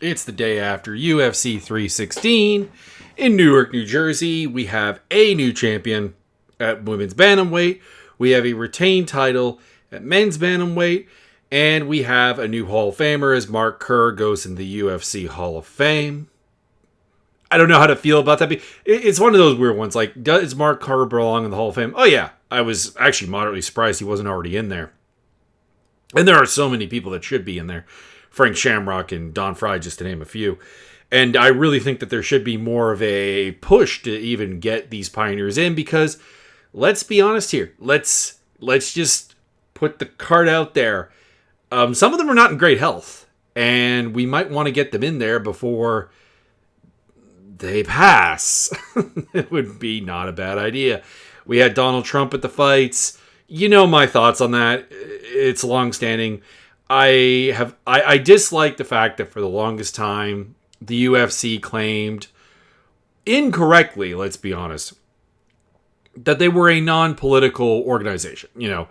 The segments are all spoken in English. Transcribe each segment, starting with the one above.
It's the day after UFC 316 in Newark, New Jersey. We have a new champion at women's bantamweight. We have a retained title at men's bantamweight. And we have a new Hall of Famer as Mark Kerr goes in the UFC Hall of Fame. I don't know how to feel about that. It's one of those weird ones. Like, does Mark Kerr belong in the Hall of Fame? Oh, yeah. I was actually moderately surprised he wasn't already in there. And there are so many people that should be in there. Frank Shamrock and Don Fry, just to name a few. And I really think that there should be more of a push to even get these pioneers in, because let's be honest here. Let's just put the card out there. Some of them are not in great health, and we might want to get them in there before they pass. It would be not a bad idea. We had Donald Trump at the fights. You know my thoughts on that. It's long-standing. I dislike the fact that for the longest time, the UFC claimed, incorrectly, let's be honest, that they were a non-political organization. You know,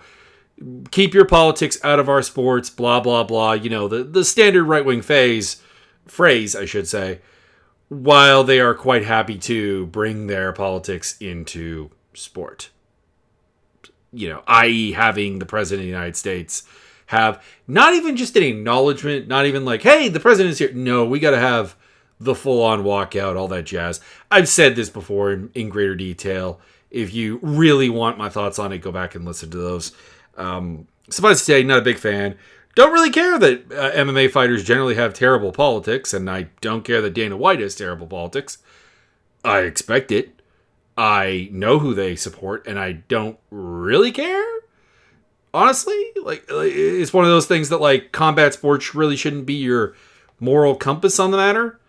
keep your politics out of our sports, blah, blah, blah. You know, the standard right-wing phrase, I should say, while they are quite happy to bring their politics into sport. You know, i.e. having the President of the United States have not even just an acknowledgement, not even like, hey, the president is here. No, we got to have the full-on walkout, all that jazz. I've said this before in greater detail. If you really want my thoughts on it, go back and listen to those. Suffice to say, not a big fan. Don't really care that MMA fighters generally have terrible politics, and I don't care that Dana White has terrible politics. I expect it. I know who they support, and I don't really care. Honestly, like it's one of those things that, like, combat sports really shouldn't be your moral compass on the matter,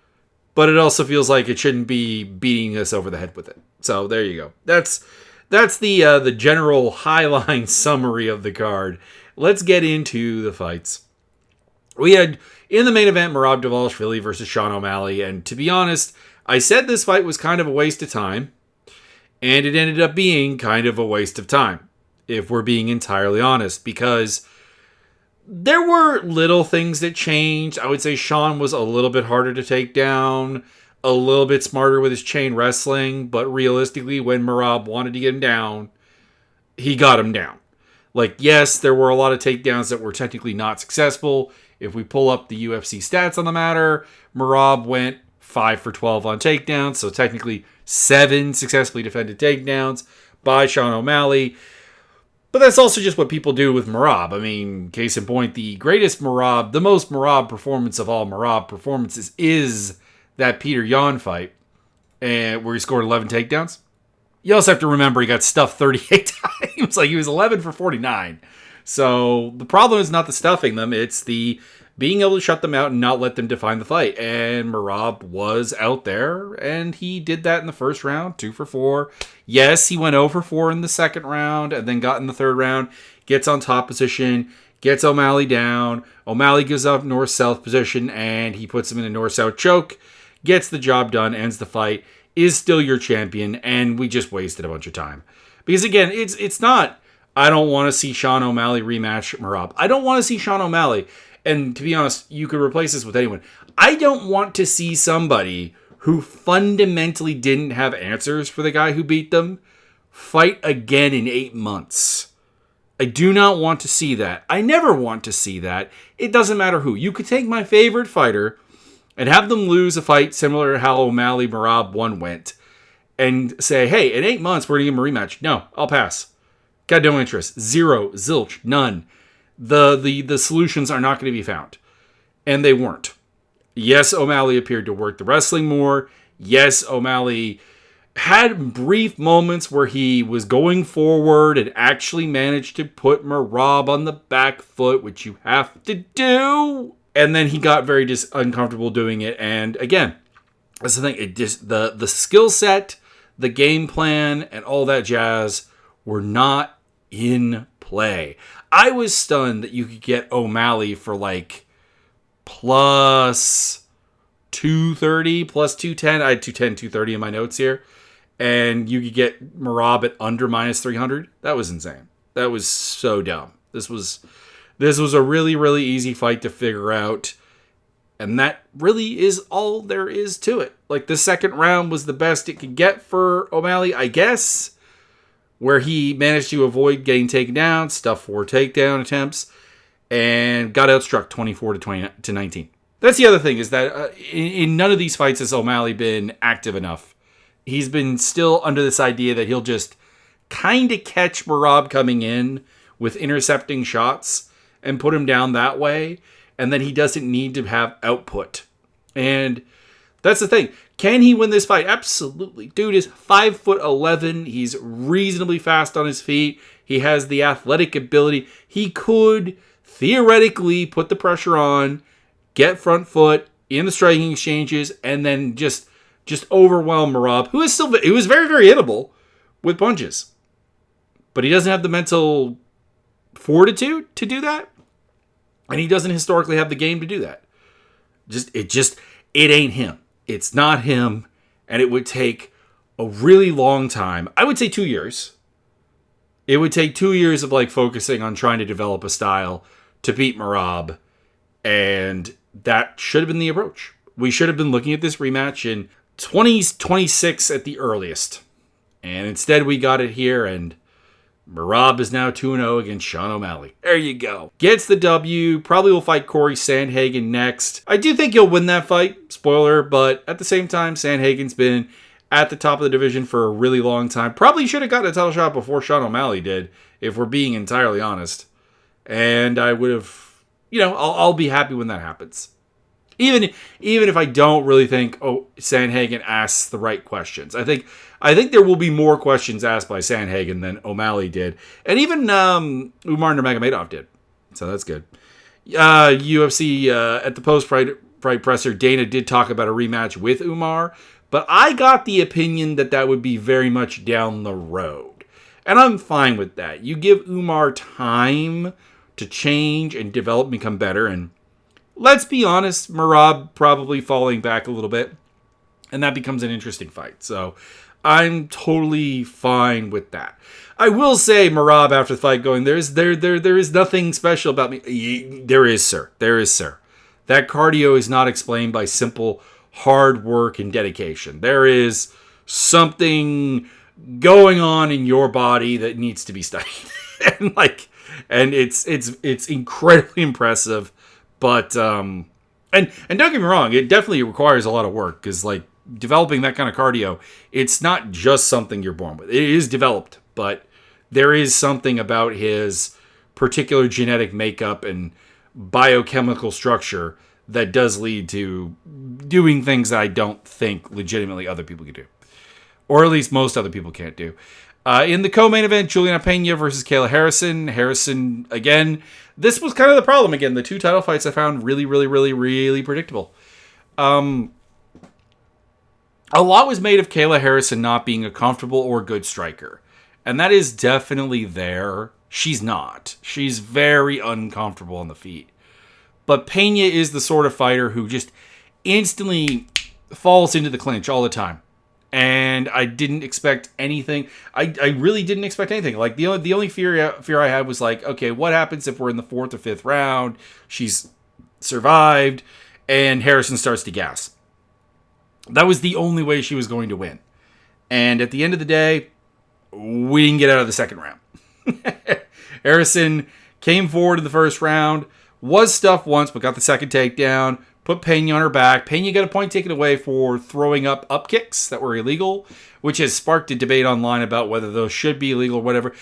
but it also feels like it shouldn't be beating us over the head with it. So there you go. That's the general highline summary of the card. Let's get into the fights. We had in the main event Merab Dvalishvili versus Sean O'Malley, and to be honest, I said this fight was kind of a waste of time, and it ended up being kind of a waste of time, if we're being entirely honest, because there were little things that changed. I would say Sean was a little bit harder to take down, a little bit smarter with his chain wrestling, but realistically, when Merab wanted to get him down, he got him down. Like, yes, there were a lot of takedowns that were technically not successful. If we pull up the UFC stats on the matter, Merab went 5 for 12 on takedowns, so technically 7 successfully defended takedowns by Sean O'Malley. But that's also just what people do with Merab. I mean, case in point, the most Merab performance of all Merab performances is that Peter Yan fight, where he scored 11 takedowns. You also have to remember he got stuffed 38 times. Like, he was 11 for 49. So the problem is not the stuffing them, it's the being able to shut them out and not let them define the fight. And Merab was out there, and he did that in the first round, 2 for 4. Yes, he went 0 for 4 in the second round, and then got in the third round, gets on top position, gets O'Malley down. O'Malley gives up north-south position, and he puts him in a north-south choke, gets the job done, ends the fight, is still your champion, and we just wasted a bunch of time. Because again, it's not, I don't want to see Sean O'Malley rematch Merab. I don't want to see Sean O'Malley. And to be honest, you could replace this with anyone. I don't want to see somebody who fundamentally didn't have answers for the guy who beat them fight again in 8 months. I do not want to see that. I never want to see that. It doesn't matter who. You could take my favorite fighter and have them lose a fight similar to how O'Malley Merab 1 went and say, hey, in 8 months, we're going to give him a rematch. No, I'll pass. Got no interest. Zero. Zilch. None. The solutions are not going to be found. And they weren't. Yes, O'Malley appeared to work the wrestling more. Yes, O'Malley had brief moments where he was going forward and actually managed to put Merab on the back foot, which you have to do. And then he got very uncomfortable doing it. And again, that's the thing. It just the skill set, the game plan, and all that jazz were not in play. I was stunned that you could get O'Malley for like plus 230, plus 210. I had 210, 230 in my notes here. And you could get Merab at under minus 300. That was insane. That was so dumb. This was a really, really easy fight to figure out. And that really is all there is to it. Like, the second round was the best it could get for O'Malley, I guess, where he managed to avoid getting taken down, stuff 4 takedown attempts, and got outstruck 24 to 19. That's the other thing, is that in none of these fights has O'Malley been active enough. He's been still under this idea that he'll just kind of catch Merab coming in with intercepting shots and put him down that way, and then he doesn't need to have output. And that's the thing. Can he win this fight? Absolutely. Dude is 5'11". He's reasonably fast on his feet. He has the athletic ability. He could theoretically put the pressure on, get front foot in the striking exchanges, and then just overwhelm Merab, who was very, very hittable with punches. But he doesn't have the mental fortitude to do that. And he doesn't historically have the game to do that. It ain't him. It's not him. And it would take a really long time. I would say 2 years. It would take 2 years of focusing on trying to develop a style to beat Merab. And that should have been the approach. We should have been looking at this rematch in 2026 at the earliest. And instead we got it here, and Merab is now 2-0 against Sean O'Malley. There you go. Gets the W. Probably will fight Corey Sandhagen next. I do think he'll win that fight. Spoiler. But at the same time, Sandhagen's been at the top of the division for a really long time. Probably should have gotten a title shot before Sean O'Malley did, if we're being entirely honest. And I would have, I'll be happy when that happens. Even if I don't really think Sandhagen asks the right questions. I think there will be more questions asked by Sandhagen than O'Malley did. And even Umar Nurmagomedov did. So that's good. UFC, at the post-fight presser, Dana did talk about a rematch with Umar. But I got the opinion that would be very much down the road. And I'm fine with that. You give Umar time to change and develop and become better. And let's be honest, Merab probably falling back a little bit. And that becomes an interesting fight. So I'm totally fine with that. I will say, Merab, after the fight, going, there is nothing special about me. There is, sir. There is, sir. That cardio is not explained by simple hard work and dedication. There is something going on in your body that needs to be studied. and it's incredibly impressive. But and don't get me wrong, it definitely requires a lot of work, because developing that kind of cardio, it's not just something you're born with. It is developed, but there is something about his particular genetic makeup and biochemical structure that does lead to doing things that I don't think legitimately other people can do. Or at least most other people can't do. In the co-main event, Juliana Pena versus Kayla Harrison. Harrison, again, this was kind of the problem. Again, the 2 title fights I found really, really, really, really predictable. A lot was made of Kayla Harrison not being a comfortable or good striker. And that is definitely there. She's not. She's very uncomfortable on the feet. But Pena is the sort of fighter who just instantly falls into the clinch all the time. And I didn't expect anything. I really didn't expect anything. The only fear I had was okay, what happens if we're in the 4th or 5th round? She's survived, and Harrison starts to gas. That was the only way she was going to win. And at the end of the day, we didn't get out of the 2nd round. Harrison came forward in the 1st round, was stuffed once, but got the 2nd takedown, put Pena on her back. Pena got a point taken away for throwing up kicks that were illegal, which has sparked a debate online about whether those should be illegal or whatever.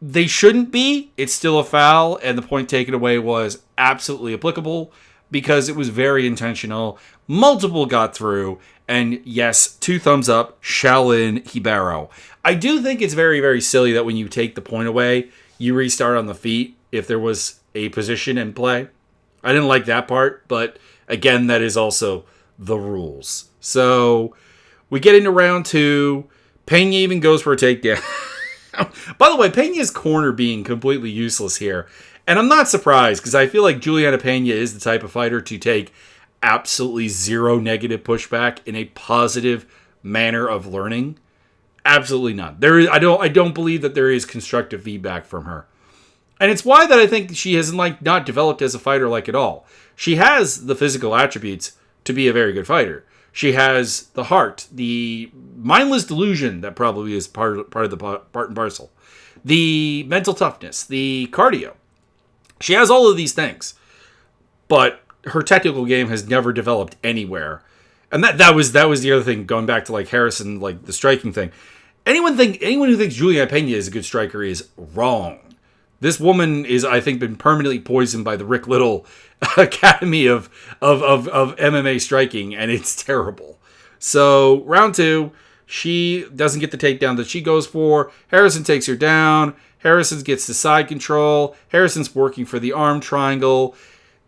They shouldn't be. It's still a foul, and the point taken away was absolutely applicable because it was very intentional. Multiple got through, and yes, 2 thumbs up, Shaolin Hibaro. I do think it's very, very silly that when you take the point away, you restart on the feet if there was a position in play. I didn't like that part, but again, that is also the rules. So we get into round 2. Pena even goes for a takedown. By the way, Pena's corner being completely useless here. And I'm not surprised, because I feel like Juliana Pena is the type of fighter to take absolutely zero negative pushback in a positive manner of learning. Absolutely none. I don't believe that there is constructive feedback from her. And it's why that I think she has not developed as a fighter at all. She has the physical attributes to be a very good fighter. She has the heart, the mindless delusion that probably is part of the part and parcel, the mental toughness, the cardio. She has all of these things, but her technical game has never developed anywhere. And that was the other thing, going back to Harrison, the striking thing. Anyone who thinks Juliana Pena is a good striker is wrong. This woman is, I think, been permanently poisoned by the Rick Little Academy of MMA striking, and it's terrible. So, round 2, she doesn't get the takedown that she goes for. Harrison takes her down. Harrison gets the side control. Harrison's working for the arm triangle.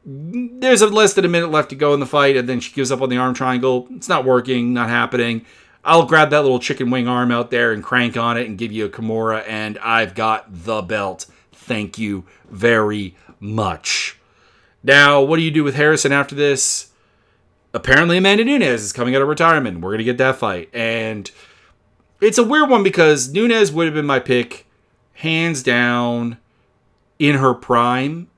There's less than a minute left to go in the fight, and then she gives up on the arm triangle. It's not working, not happening. I'll grab that little chicken wing arm out there and crank on it and give you a Kimura, and I've got the belt. Thank you very much. Now, what do you do with Harrison after this? Apparently, Amanda Nunes is coming out of retirement. We're going to get that fight. And it's a weird one because Nunes would have been my pick, hands down, in her prime.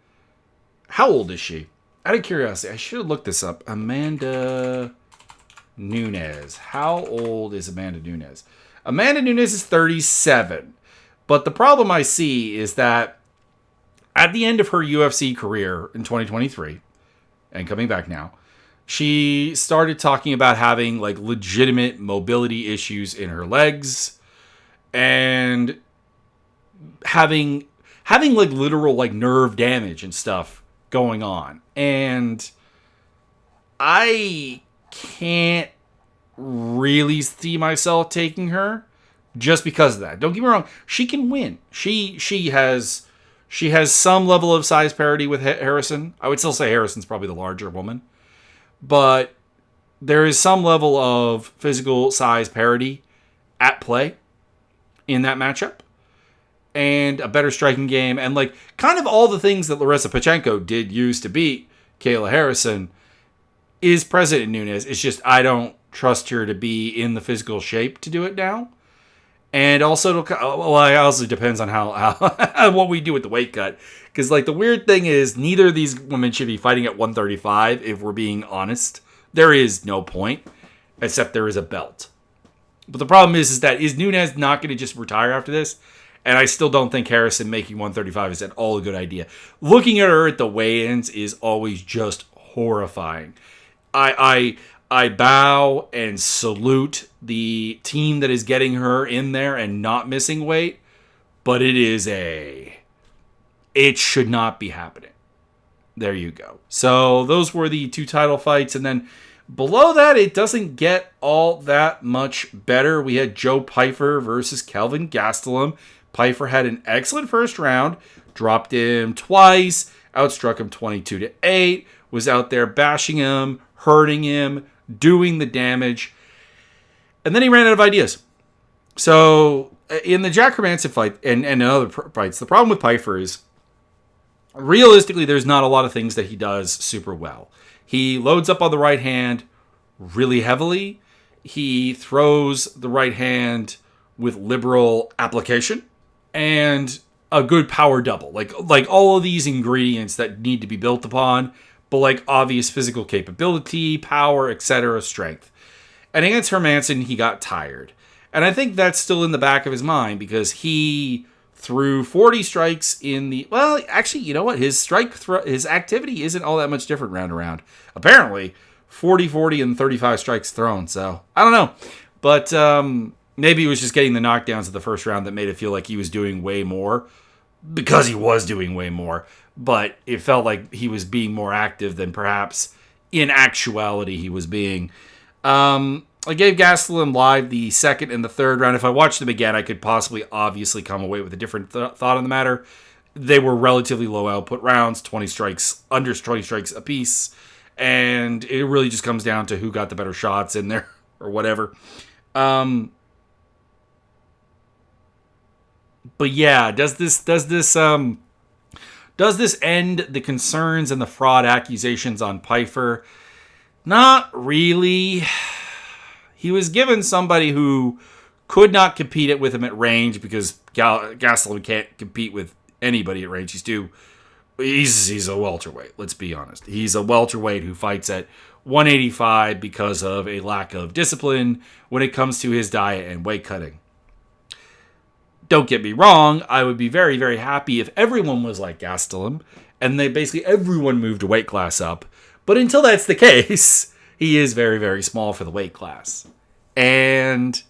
How old is she? Out of curiosity, I should have looked this up. Amanda Nunes. How old is Amanda Nunes? Amanda Nunes is 37. But the problem I see is that at the end of her UFC career in 2023, and coming back now, she started talking about having legitimate mobility issues in her legs and having literal nerve damage and stuff going on. And I can't really see myself taking her just because of that. Don't get me wrong, she can win. She has some level of size parity with Harrison. I would still say Harrison's probably the larger woman. But there is some level of physical size parity at play in that matchup. And a better striking game. And kind of all the things that Larissa Pachenko did use to beat Kayla Harrison is present in Nunes. It's just I don't trust her to be in the physical shape to do it now. And also, it also depends on how what we do with the weight cut. Because, the weird thing is, neither of these women should be fighting at 135, if we're being honest. There is no point, except there is a belt. But the problem is that Nunes not going to just retire after this? And I still don't think Harrison making 135 is at all a good idea. Looking at her at the weigh-ins is always just horrifying. I bow and salute the team that is getting her in there and not missing weight, but it should not be happening. There you go. So those were the 2 title fights, and then below that, it doesn't get all that much better. We had Joe Pyfer versus Kelvin Gastelum. Pyfer had an excellent first round, dropped him twice, outstruck him 22-8, was out there bashing him, hurting him, doing the damage, and then he ran out of ideas. So in the Jack Hermanson fight and in other fights, the problem with Pyfer is realistically there's not a lot of things that he does super well. He loads up on the right hand really heavily. He throws the right hand with liberal application and a good power double. Like all of these ingredients that need to be built upon, but obvious physical capability, power, etc., strength. And against Hermanson, he got tired. And I think that's still in the back of his mind because he threw 40 strikes in the... Well, actually, you know what? His his activity isn't all that much different round to round. Apparently, 40, and 35 strikes thrown. So, I don't know. But maybe it was just getting the knockdowns of the first round that made it feel like he was doing way more. Because he was doing way more. But it felt like he was being more active than perhaps in actuality he was being. I gave Gastelum live the second and the third round. If I watched them again, I could possibly obviously come away with a different thought on the matter. They were relatively low output rounds, 20 strikes, under 20 strikes apiece. And it really just comes down to who got the better shots in there or whatever. But yeah, does this end the concerns and the fraud accusations on Pyfer? Not really. He was given somebody who could not compete it with him at range because Gastelum can't compete with anybody at range. He's a welterweight. Let's be honest. He's a welterweight who fights at 185 because of a lack of discipline when it comes to his diet and weight cutting. Don't get me wrong. I would be very, very happy if everyone was like Gastelum and everyone moved a weight class up. But until that's the case, he is very, very small for the weight class. And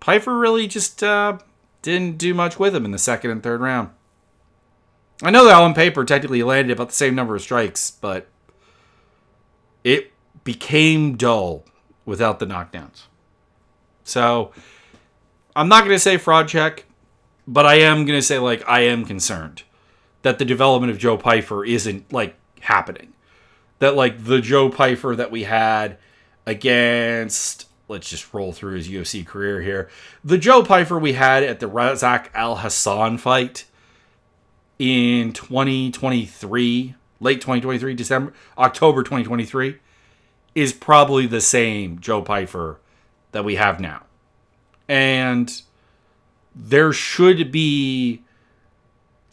Pfeiffer really just didn't do much with him in the second and third round. I know that on paper, technically he landed about the same number of strikes, but it became dull without the knockdowns. So, I'm not going to say fraud check, but I am going to say, I am concerned that the development of Joe Pfeiffer isn't, happening. That, the Joe Pfeiffer that we had against... Let's just roll through his UFC career here. The Joe Pfeiffer we had at the Razak Al Hassan fight in 2023, late 2023, October 2023, is probably the same Joe Pfeiffer that we have now. And there should be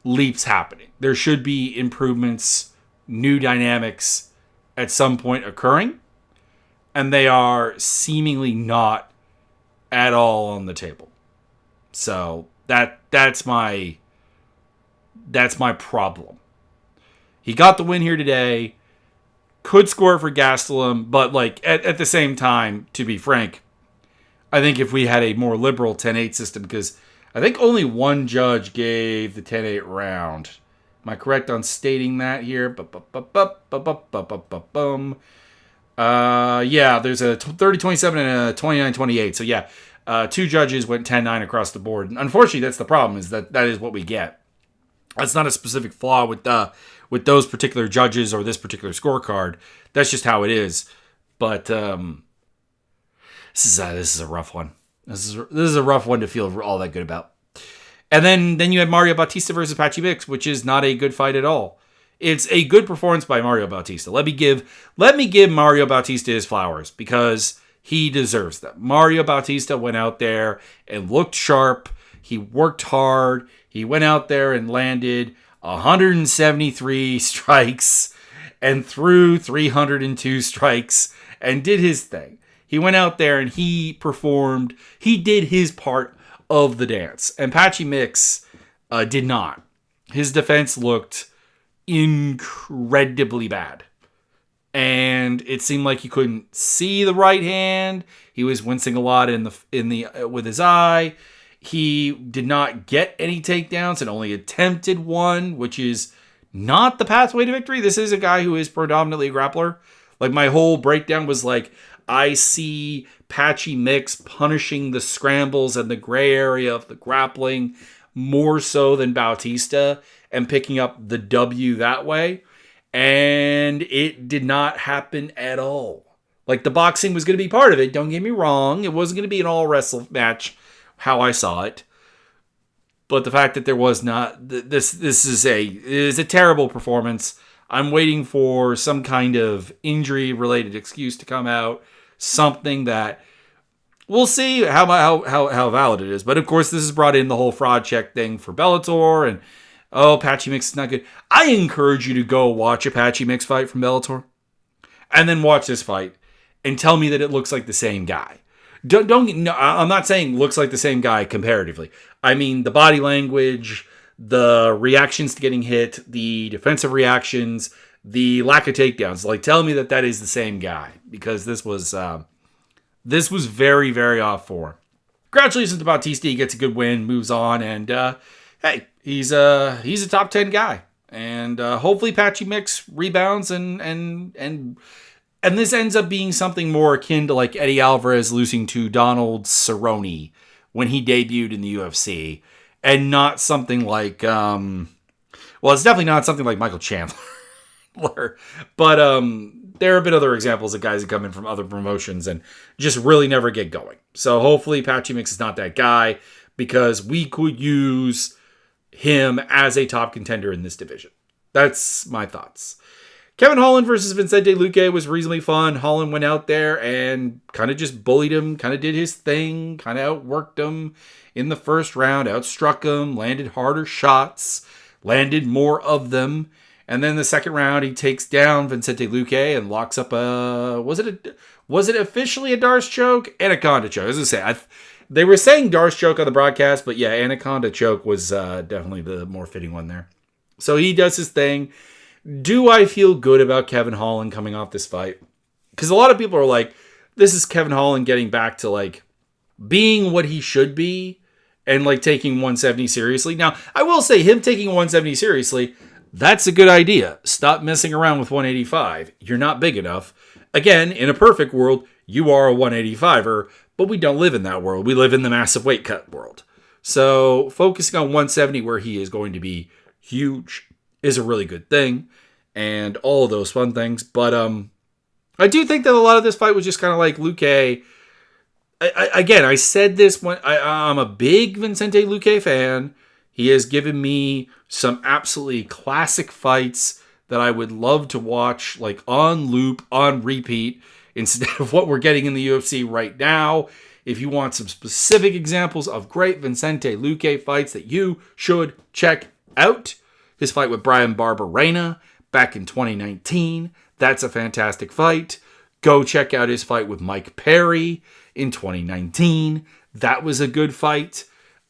leaps happening. There should be improvements, new dynamics at some point occurring. And they are seemingly not at all on the table. So that's my problem. He got the win here today. Could score for Gastelum, but at the same time, to be frank, I think if we had a more liberal 10-8 system, because I think only one judge gave the 10-8 round. Am I correct on stating that here? Yeah, there's a 30-27 and a 29-28. So yeah, two judges went 10-9 across the board. And unfortunately, that's the problem, is that is what we get. That's not a specific flaw with those particular judges or this particular scorecard. That's just how it is. But this is a rough one. This is a rough one to feel all that good about. And then you had Mario Bautista versus Patchy Mix, which is not a good fight at all. It's a good performance by Mario Bautista. Let me give Mario Bautista his flowers, because he deserves them. Mario Bautista went out there and looked sharp. He worked hard. He went out there and landed 173 strikes and threw 302 strikes and did his thing. He went out there and he performed. He did his part of the dance. And Patchy Mix did not. His defense looked incredibly bad. And it seemed like he couldn't see the right hand. He was wincing a lot with his eye. He did not get any takedowns and only attempted one, which is not the pathway to victory. This is a guy who is predominantly a grappler. My whole breakdown was I see Patchy Mix punishing the scrambles and the gray area of the grappling more so than Bautista and picking up the W that way. And it did not happen at all. The boxing was going to be part of it. Don't get me wrong. It wasn't going to be an all wrestle match how I saw it. But the fact that there was not, this is a terrible performance. I'm waiting for some kind of injury related excuse to come out. Something that we'll see how valid it is. But of course, this has brought in the whole fraud check thing for Bellator, and Patchy Mix is not good. I encourage you to go watch a Patchy Mix fight from Bellator, and then watch this fight and tell me that it looks like the same guy. No, I'm not saying looks like the same guy comparatively. I mean the body language, the reactions to getting hit, the defensive reactions, the lack of takedowns. Tell me that is the same guy, because this was very, very off form. Congratulations to Bautista. He gets a good win, moves on, and hey, he's a top 10 guy. And hopefully Patchy Mix rebounds and this ends up being something more akin to Eddie Alvarez losing to Donald Cerrone when he debuted in the UFC, and not something it's definitely not something like Michael Chandler. But there have been other examples of guys that come in from other promotions and just really never get going. So hopefully Patchy Mix is not that guy, because we could use him as a top contender in this division. That's my thoughts. Kevin Holland versus Vicente Luque was reasonably fun. Holland went out there and kind of just bullied him, kind of did his thing, kind of outworked him in the first round, outstruck him, landed harder shots, landed more of them. And then the second round, he takes down Vicente Luque and locks up was it officially a Darce choke? Anaconda choke. As I say, they were saying Darce choke on the broadcast, but yeah, Anaconda choke was definitely the more fitting one there. So he does his thing. Do I feel good about Kevin Holland coming off this fight? Because a lot of people are like, this is Kevin Holland getting back to like being what he should be and like taking 170 seriously. Now, I will say him taking 170 seriously, that's a good idea. Stop messing around with 185. You're not big enough. Again, in a perfect world, you are a 185er, but we don't live in that world. We live in the massive weight cut world. So focusing on 170 where he is going to be huge is a really good thing. And all of those fun things. But I do think that a lot of this fight was just kind of like Luque. I said this when I'm a big Vicente Luque fan. He has given me some absolutely classic fights that I would love to watch, like on loop, on repeat, instead of what we're getting in the UFC right now. If you want some specific examples of great Vicente Luque fights that you should check out, his fight with Brian Barberena back in 2019, that's a fantastic fight. Go check out his fight with Mike Perry in 2019. That was a good fight.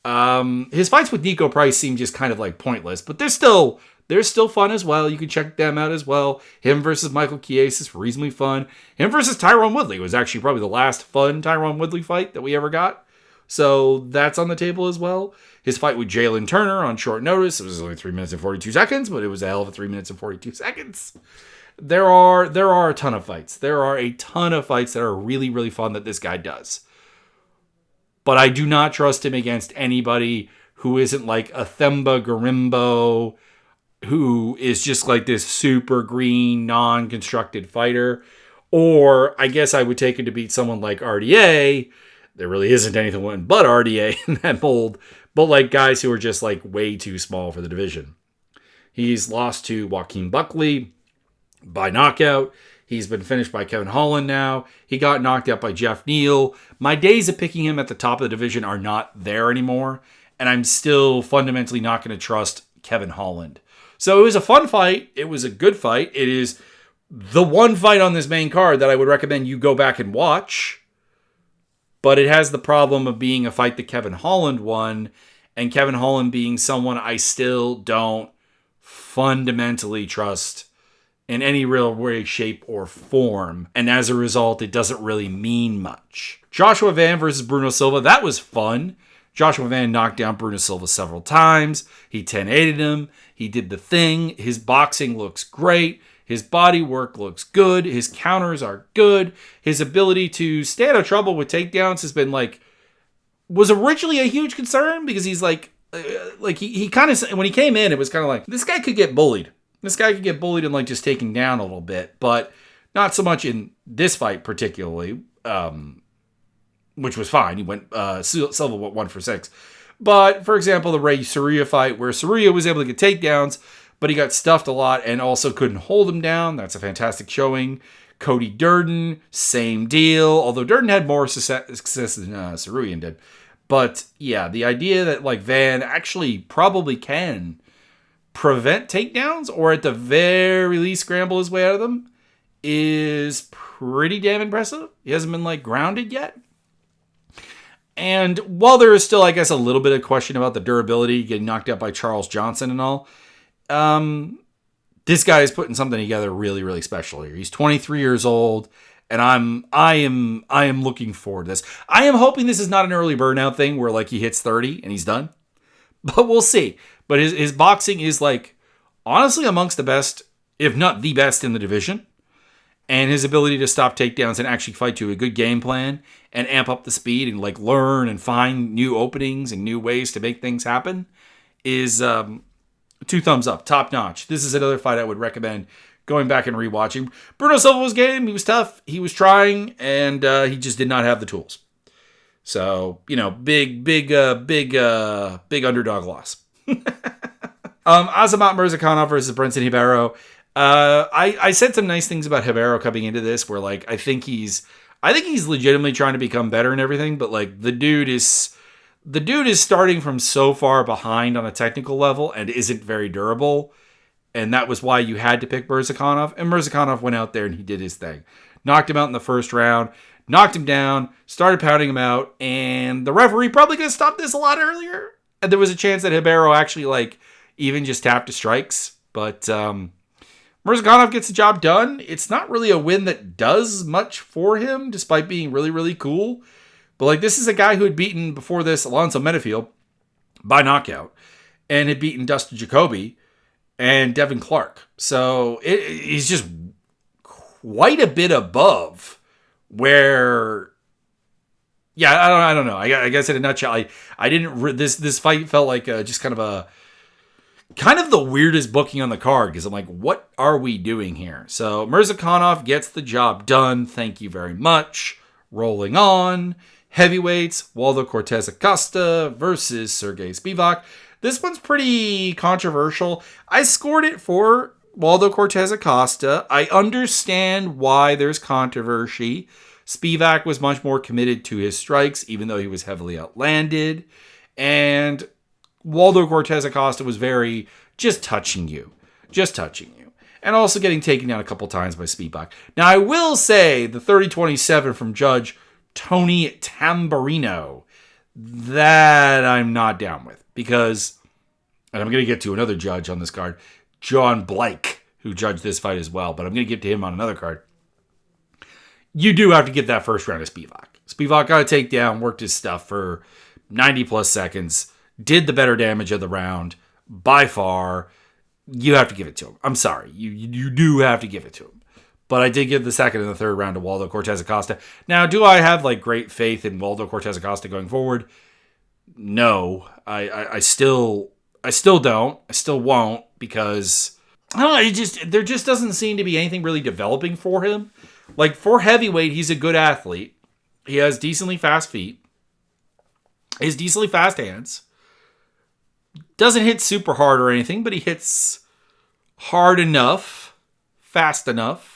His fights with Nico Price seem just kind of like pointless, but they're still fun as well. You can check them out as well. Him versus Michael Chiesa, reasonably fun. Him versus Tyron Woodley was actually probably the last fun Tyron Woodley fight that we ever got. So that's on the table as well. His fight with Jalen Turner on short notice. It was only 3 minutes and 42 seconds, but it was a hell of a 3 minutes and 42 seconds. There are a ton of fights. There are a ton of fights that are really, really fun that this guy does. But I do not trust him against anybody who isn't like a Themba Garimbo, who is just like this super green, non-constructed fighter. Or I guess I would take him to beat someone like RDA. There really isn't anything but RDA in that mold. But like guys who are just like way too small for the division. He's lost to Joaquin Buckley by knockout. He's been finished by Kevin Holland now. He got knocked out by Jeff Neal. My days of picking him at the top of the division are not there anymore. And I'm still fundamentally not going to trust Kevin Holland. So it was a fun fight. It was a good fight. It is the one fight on this main card that I would recommend you go back and watch. But it has the problem of being a fight that Kevin Holland won. And Kevin Holland being someone I still don't fundamentally trust in any real way, shape, or form. And as a result, it doesn't really mean much. Joshua Van versus Bruno Silva, that was fun. Joshua Van knocked down Bruno Silva several times. He 10-8'd him. He did the thing. His boxing looks great. His body work looks good. His counters are good. His ability to stay out of trouble with takedowns has been was originally a huge concern because he's he kind of, when he came in, it was kind of like, this guy could get bullied. This guy could get bullied and just taken down a little bit, but not so much in this fight particularly, which was fine. He went, Silva went 1 for 6. But for example, the Ray Soria fight where Soria was able to get takedowns, but he got stuffed a lot and also couldn't hold him down. That's a fantastic showing. Cody Durden, same deal. Although Durden had more success than Saruyan did. But yeah, the idea that Van actually probably can prevent takedowns or at the very least scramble his way out of them is pretty damn impressive. He hasn't been grounded yet. And while there is still, I guess, a little bit of question about the durability, getting knocked out by Charles Johnson and all, this guy is putting something together really, really special here. He's 23 years old, and I am looking forward to this. I am hoping this is not an early burnout thing where he hits 30 and he's done, but we'll see. But his boxing is honestly amongst the best, if not the best in the division. And his ability to stop takedowns and actually fight to a good game plan and amp up the speed and learn and find new openings and new ways to make things happen is 2 thumbs up, top notch. This is another fight I would recommend going back and rewatching. Bruno Silva was game. He was tough. He was trying, and he just did not have the tools. So, big underdog loss. Azamat Murzakanov versus Brenton Hibero. I said some nice things about Ribeiro coming into this, where like I think he's legitimately trying to become better and everything, but like the dude is starting from so far behind on a technical level and isn't very durable. And that was why you had to pick Murzakanov. And Murzakanov went out there and he did his thing. Knocked him out in the first round, knocked him down, started pounding him out, and the referee probably could have stopped this a lot earlier. And there was a chance that Ribeiro actually like even just tapped to strikes. But Murzakanov gets the job done. It's not really a win that does much for him, despite being really, really cool. But like this is a guy who had beaten before this Alonzo Metafield by knockout and had beaten Dustin Jacoby and Devin Clark. So he's just quite a bit above where, yeah, I don't know. I guess in a nutshell, I didn't, this fight felt like just kind of the weirdest booking on the card because I'm like, what are we doing here? So Murzakanov gets the job done. Thank you very much. Rolling on. Heavyweights, Waldo Cortez Acosta versus Sergey Spivak. This one's pretty controversial. I scored it for Waldo Cortez Acosta. I understand why there's controversy. Spivak was much more committed to his strikes, even though he was heavily outlanded. And Waldo Cortez Acosta was very just touching you. And also getting taken down a couple times by Spivak. Now, I will say the 30-27 from Judge Tony Tamburino, that I'm not down with because, and I'm going to get to another judge on this card, John Blake, who judged this fight as well, but I'm going to get to him on another card. You do have to give that first round to Spivak. Spivak got a takedown, worked his stuff for 90 plus seconds, did the better damage of the round by far. You have to give it to him. I'm sorry. You do have to give it to him. But I did give the second and the third round to Waldo Cortez Acosta. Now, do I have like great faith in Waldo Cortez Acosta going forward? No, I still don't. I still won't because I don't know. There just doesn't seem to be anything really developing for him. Like for heavyweight, he's a good athlete. He has decently fast feet. He has decently fast hands. Doesn't hit super hard or anything, but he hits hard enough, fast enough.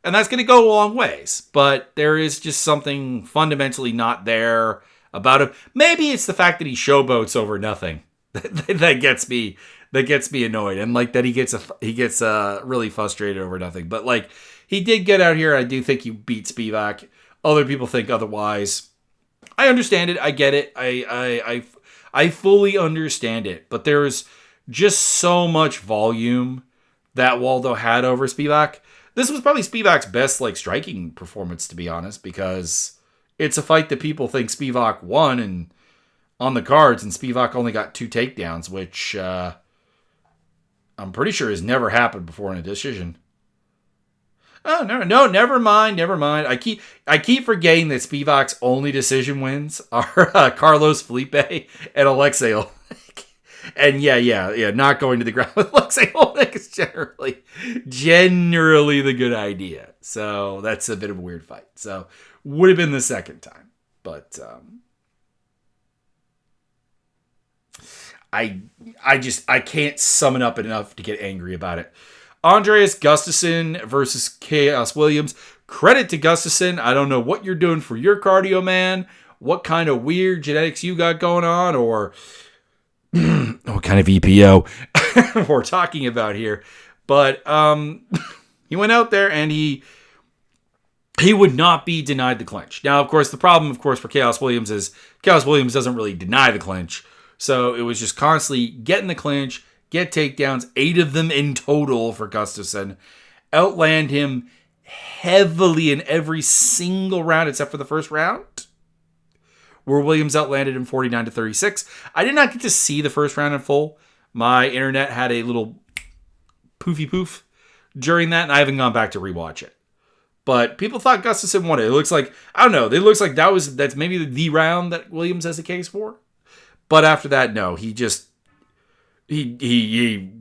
And that's going to go a long ways. But there is just something fundamentally not there about him. Maybe it's the fact that he showboats over nothing that gets me annoyed. And like that he gets really frustrated over nothing. But like he did get out here. I do think he beat Spivak. Other people think otherwise. I understand it. I get it. I fully understand it. But there's just so much volume that Waldo had over Spivak. This was probably Spivak's best like striking performance, to be honest, because it's a fight that people think Spivak won and on the cards, and Spivak only got 2 takedowns, which I'm pretty sure has never happened before in a decision. Oh no, never mind. I keep forgetting that Spivak's only decision wins are Carlos Felipe and Alexei Oleinik. And yeah, not going to the ground with Alexei Oleinik is generally the good idea. So that's a bit of a weird fight. So would have been the second time, but I can't sum it up enough to get angry about it. Andreas Gustafsson versus Chaos Williams. Credit to Gustafsson. I don't know what you're doing for your cardio, man. What kind of weird genetics you got going on, or what kind of EPO we're talking about here. But he went out there and he would not be denied the clinch. Now, of course, the problem, for Chaos Williams is Chaos Williams doesn't really deny the clinch. So it was just constantly getting the clinch, get takedowns, 8 of them in total for Gustafsson. Outland him heavily in every single round except for the first round, where Williams outlanded him 49-36. I did not get to see the first round in full. My internet had a little poofy poof during that, and I haven't gone back to rewatch it. But people thought Gustafsson won it. It looks like, I don't know, it looks like that's maybe the round that Williams has a case for. But after that, no, he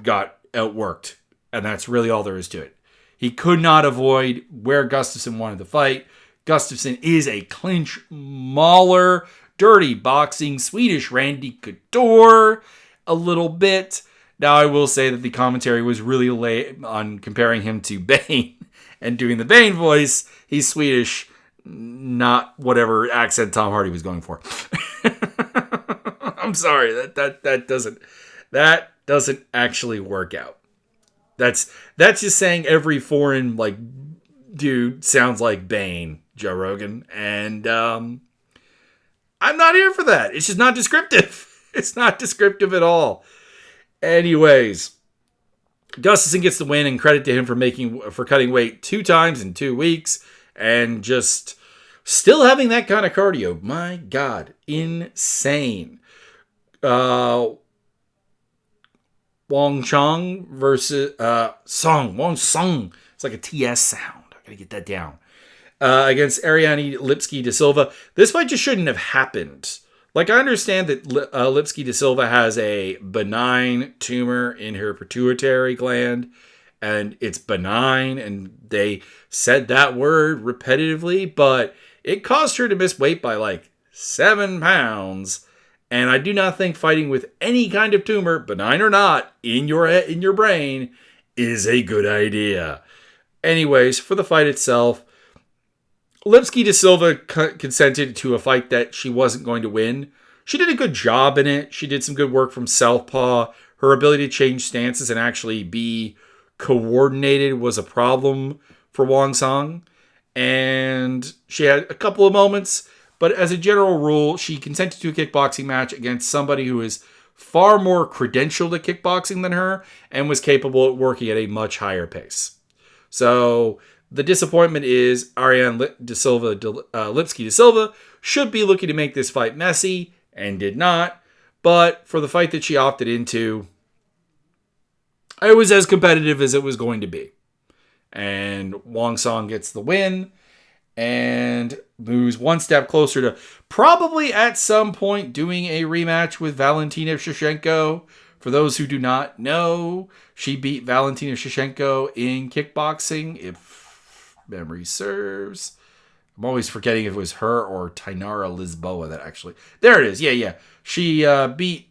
got outworked, and that's really all there is to it. He could not avoid where Gustafsson wanted to fight. Gustafsson is a clinch mauler, dirty boxing, Swedish Randy Couture, a little bit. Now, I will say that the commentary was really late on comparing him to Bane and doing the Bane voice. He's Swedish, not whatever accent Tom Hardy was going for. I'm sorry, that doesn't actually work out. That's just saying every foreign dude sounds like Bane, Joe Rogan, and I'm not here for that. It's just not descriptive. It's not descriptive at all. Anyways, Gustafsson gets the win, and credit to him for cutting weight 2 times in 2 weeks and just still having that kind of cardio. My God, insane. Wong Chong versus Wong Song. It's like a TS sound. I gotta get that down. Against Ariane Lipski de Silva. This fight just shouldn't have happened. I understand that Lipski de Silva has a benign tumor in her pituitary gland, and it's benign, and they said that word repetitively, but it caused her to miss weight by 7 pounds. And I do not think fighting with any kind of tumor, benign or not, in your brain is a good idea. Anyways, for the fight itself, Lipski de Silva consented to a fight that she wasn't going to win. She did a good job in it. She did some good work from southpaw. Her ability to change stances and actually be coordinated was a problem for Wong Song. And she had a couple of moments, but as a general rule, she consented to a kickboxing match against somebody who is far more credentialed at kickboxing than her and was capable of working at a much higher pace. So the disappointment is Ariane Lipski de Silva should be looking to make this fight messy and did not. But for the fight that she opted into, it was as competitive as it was going to be. And Wong Song gets the win and moves one step closer to probably at some point doing a rematch with Valentina Shevchenko. For those who do not know, she beat Valentina Shevchenko in kickboxing, if memory serves. I'm always forgetting if it was her or Tainara Lisboa that actually... There it is. Yeah. She beat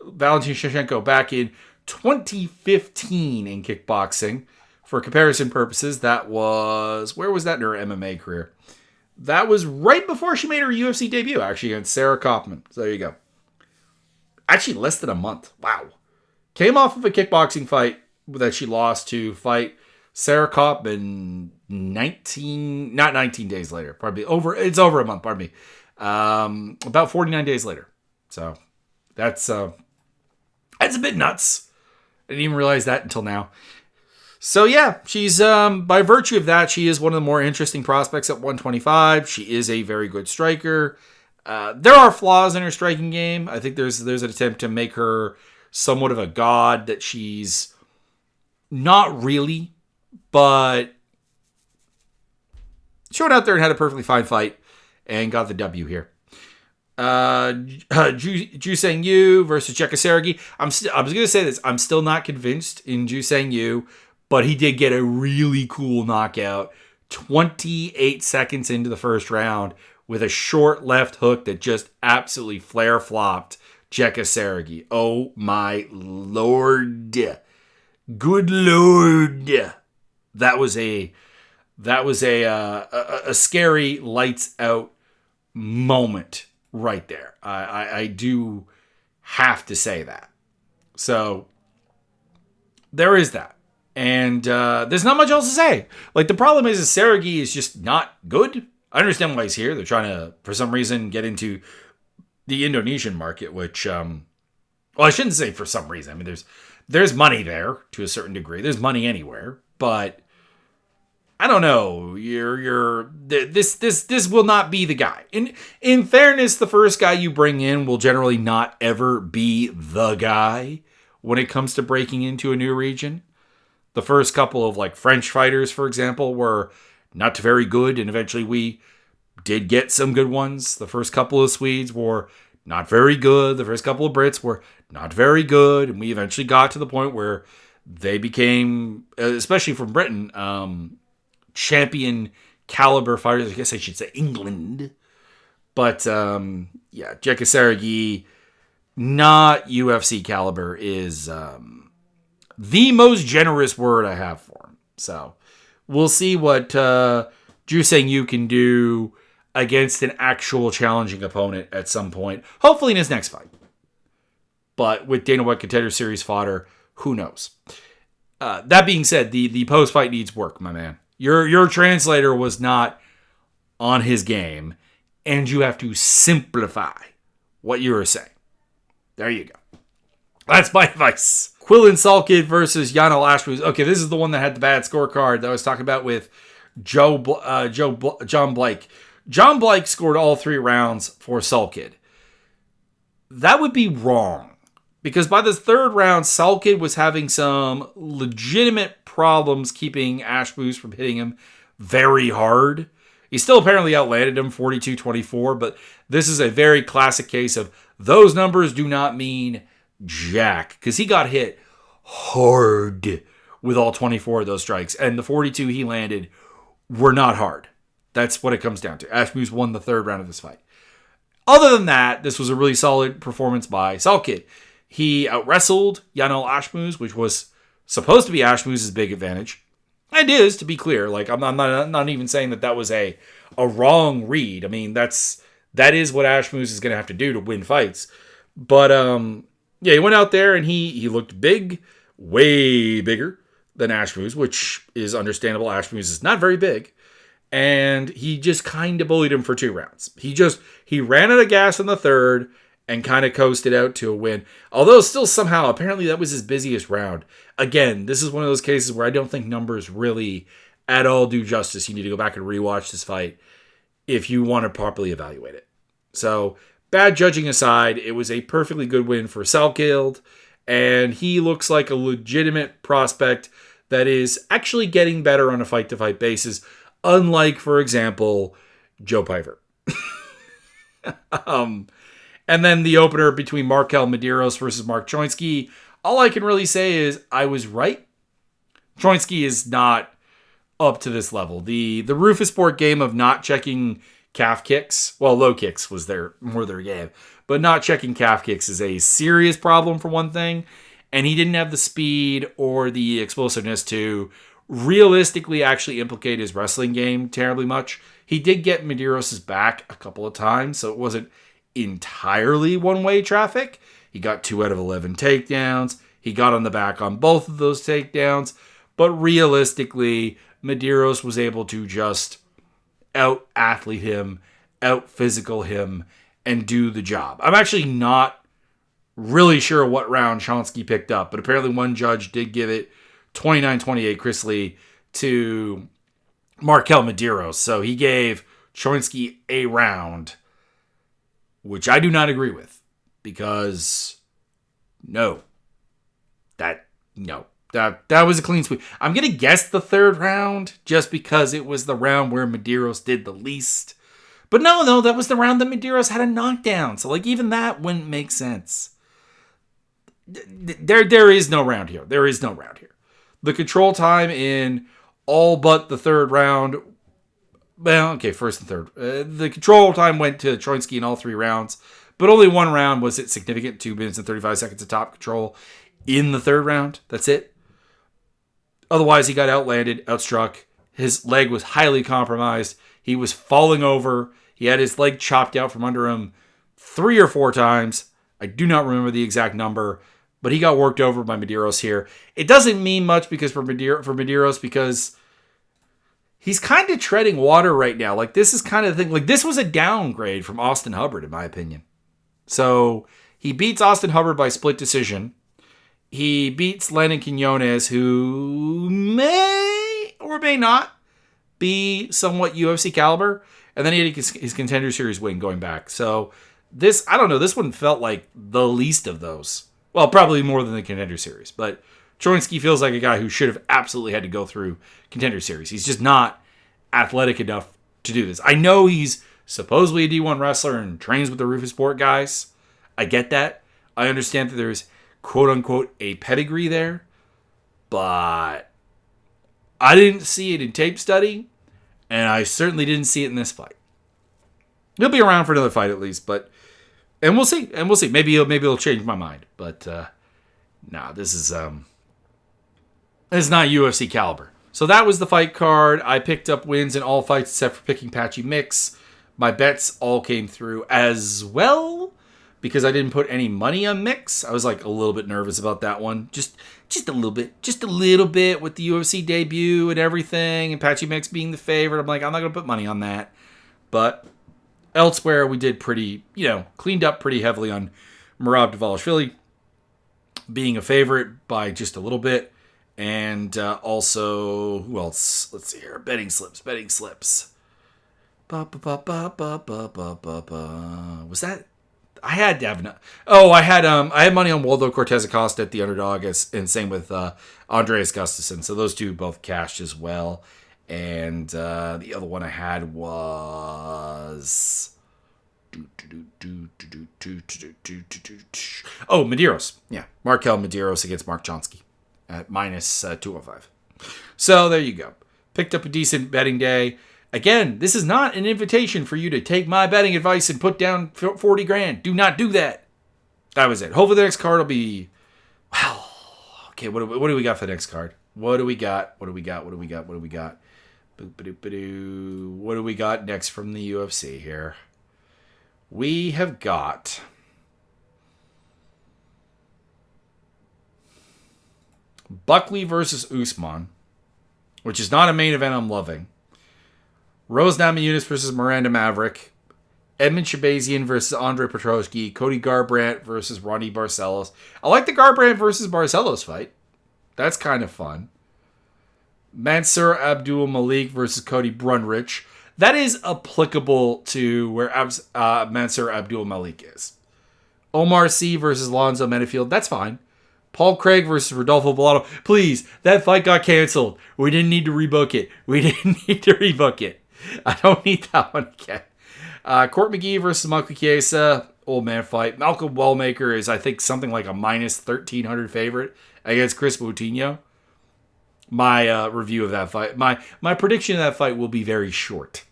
Valentina Shevchenko back in 2015 in kickboxing. For comparison purposes, that was... Where was that in her MMA career? That was right before she made her UFC debut, actually, against Sarah Kaufman. So there you go. Actually, less than a month. Wow. Came off of a kickboxing fight that she lost to fight Sarah Kaufman 19 days later. It's over a month, pardon me. About 49 days later. So that's a bit nuts. I didn't even realize that until now. So yeah, she's by virtue of that, she is one of the more interesting prospects at 125. She is a very good striker. There are flaws in her striking game. I think there's an attempt to make her somewhat of a god that she's not really, but showed out there and had a perfectly fine fight and got the W here. Ju Sang Yu versus Jekka Sergi. I was going to say this. I'm still not convinced in Ju Sang Yu, but he did get a really cool knockout 28 seconds into the first round with a short left hook that just absolutely flare flopped Jekka Sergi. Oh my lord. Good lord. That was a scary lights out moment right there. I do have to say that. So there is that. And there's not much else to say. The problem is Sergi is just not good. I understand why he's here. They're trying to, for some reason, get into the Indonesian market, which, well, I shouldn't say for some reason. I mean, there's money there to a certain degree. There's money anywhere, but I don't know. This will not be the guy. In fairness, the first guy you bring in will generally not ever be the guy when it comes to breaking into a new region. The first couple of French fighters, for example, were not very good, and eventually we did get some good ones. The first couple of Swedes were not very good. The first couple of Brits were not very good, and we eventually got to the point where they became, especially from Britain, champion caliber fighters. I guess I should say England. But, yeah, Jekka Sergi, not UFC caliber, is the most generous word I have for him. So we'll see what Ju Sang-yu can do against an actual challenging opponent at some point. Hopefully in his next fight. But with Dana White Contender Series fodder, who knows? That being said, the post-fight needs work, my man. Your translator was not on his game, and you have to simplify what you were saying. There you go. That's my advice. Quillan Salkid versus Jan Lashmus. Okay, this is the one that had the bad scorecard that I was talking about with John Blake. John Blake scored all 3 rounds for Salkid. That would be wrong. Because by the 3rd round, Salkid was having some legitimate problems keeping Ashmus from hitting him very hard. He still apparently outlanded him 42-24, but this is a very classic case of those numbers do not mean jack. Because he got hit hard with all 24 of those strikes. And the 42 he landed were not hard. That's what it comes down to. Ashmus won the 3rd round of this fight. Other than that, this was a really solid performance by Salkid. He out-wrestled Yanel Ashmus, which was supposed to be Ashmus' big advantage. And is, to be clear. Like, I'm not even saying that was a wrong read. I mean, that is what Ashmus is going to have to do to win fights. But, he went out there and he looked big, way bigger than Ashmus, which is understandable. Ashmus is not very big. And he just kind of bullied him for 2 rounds. He ran out of gas in the 3rd and kind of coasted out to a win. Although still somehow, apparently that was his busiest round. Again, this is one of those cases where I don't think numbers really at all do justice. You need to go back and rewatch this fight if you want to properly evaluate it. So, bad judging aside, it was a perfectly good win for Salkid, and he looks like a legitimate prospect that is actually getting better on a fight-to-fight basis, unlike, for example, Joe Piver. And then the opener between Markel Medeiros versus Mark Choinsky. All I can really say is I was right. Choinsky is not up to this level. The Roufusport game of not checking calf kicks, well, low kicks was more their game, but not checking calf kicks is a serious problem for one thing. And he didn't have the speed or the explosiveness to realistically actually implicate his wrestling game terribly much. He did get Medeiros' back a couple of times, so it wasn't entirely one-way traffic. He got 2 out of 11 takedowns. He got on the back on both of those takedowns. But realistically, Medeiros was able to just out-athlete him, out-physical him, and do the job. I'm actually not really sure what round Choinsky picked up, but apparently one judge did give it 29-28 Chris Lee to Markel Medeiros. So he gave Choinsky a round, which I do not agree with, because that was a clean sweep. I'm going to guess the 3rd round just because it was the round where Medeiros did the least. But no, that was the round that Medeiros had a knockdown. So like even that wouldn't make sense. There is no round here. There is no round here. The control time in all but the 3rd round. Well, okay, 1st and 3rd. The control time went to Choinsky in all 3 rounds, but only 1 round was it significant. 2 minutes and 35 seconds of top control in the 3rd round. That's it. Otherwise, he got outlanded, outstruck. His leg was highly compromised. He was falling over. He had his leg chopped out from under him 3 or 4 times. I do not remember the exact number, but he got worked over by Medeiros here. It doesn't mean much because for Medeiros because he's kind of treading water right now. Like, this is kind of the thing. Like, this was a downgrade from Austin Hubbard, in my opinion. So, he beats Austin Hubbard by split decision. He beats Lennon Quinones, who may or may not be somewhat UFC caliber. And then he had his Contender Series win going back. So, this, I don't know, this one felt like the least of those. Well, probably more than the Contender Series. But Choinsky feels like a guy who should have absolutely had to go through Contender Series. He's just not athletic enough to do this. I know he's supposedly a D1 wrestler and trains with the Roufusport guys. I get that. I understand that there's quote-unquote a pedigree there. But I didn't see it in tape study. And I certainly didn't see it in this fight. He'll be around for another fight at least. And we'll see. Maybe it'll change my mind. But nah, this is It's not UFC caliber. So that was the fight card. I picked up wins in all fights except for picking Patchy Mix. My bets all came through as well because I didn't put any money on Mix. I was like a little bit nervous about that one. Just a little bit with the UFC debut and everything and Patchy Mix being the favorite. I'm like, I'm not going to put money on that. But elsewhere, we did cleaned up pretty heavily on Merab Dvalishvili being a favorite by just a little bit. And also, who else? Let's see here. Betting slips. Was that? I had to have. I had money on Waldo Cortez Acosta at the underdog, and same with Andreas Gustafsson. So those two both cashed as well. And the other one I had was Medeiros. Yeah, Markel Medeiros against Mark Chonsky at minus 205. So there you go. Picked up a decent betting day. Again, this is not an invitation for you to take my betting advice and put down 40 grand. Do not do that. That was it. Hopefully the next card will be... Well, okay, what do we got for the next card? What do we got? What do we got next from the UFC here? We have got... Buckley versus Usman, which is not a main event I'm loving. Rose Namajunas versus Miranda Maverick. Edmund Shabazian versus Andre Petroski. Cody Garbrandt versus Ronnie Barcelos. I like the Garbrandt versus Barcelos fight. That's kind of fun. Mansour Abdul Malik versus Cody Brunrich. That is applicable to where Mansour Abdul Malik is. Omar Sy versus Lonzo Menefield. That's fine. Paul Craig versus Rodolfo Volato. Please, that fight got canceled. We didn't need to rebook it. I don't need that one again. Court McGee versus Michael Chiesa. Old man fight. Malcolm Wellmaker is, I think, something like a minus 1,300 favorite against Chris Moutinho. My review of that fight. My prediction of that fight will be very short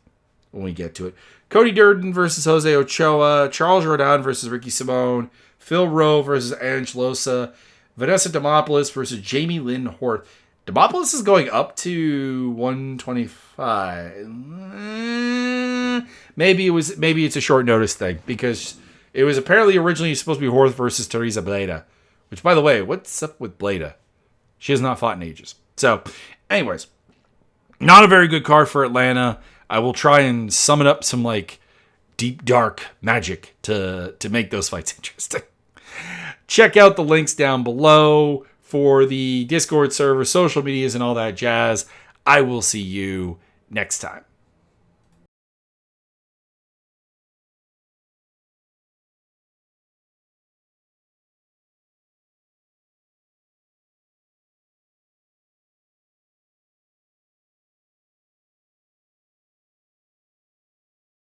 when we get to it. Cody Durden versus Jose Ochoa. Charles Rodin versus Ricky Simone. Phil Rowe versus Angelosa. Vanessa Demopoulos versus Jamie Lynn Horth. Demopoulos is going up to 125. Maybe it's a short notice thing because it was apparently originally supposed to be Horth versus Teresa Bleda. Which, by the way, what's up with Bleda? She has not fought in ages. So, anyways, not a very good card for Atlanta. I will try and summon up some deep dark magic to make those fights interesting. Check out the links down below for the Discord server, social medias, and all that jazz. I will see you next time.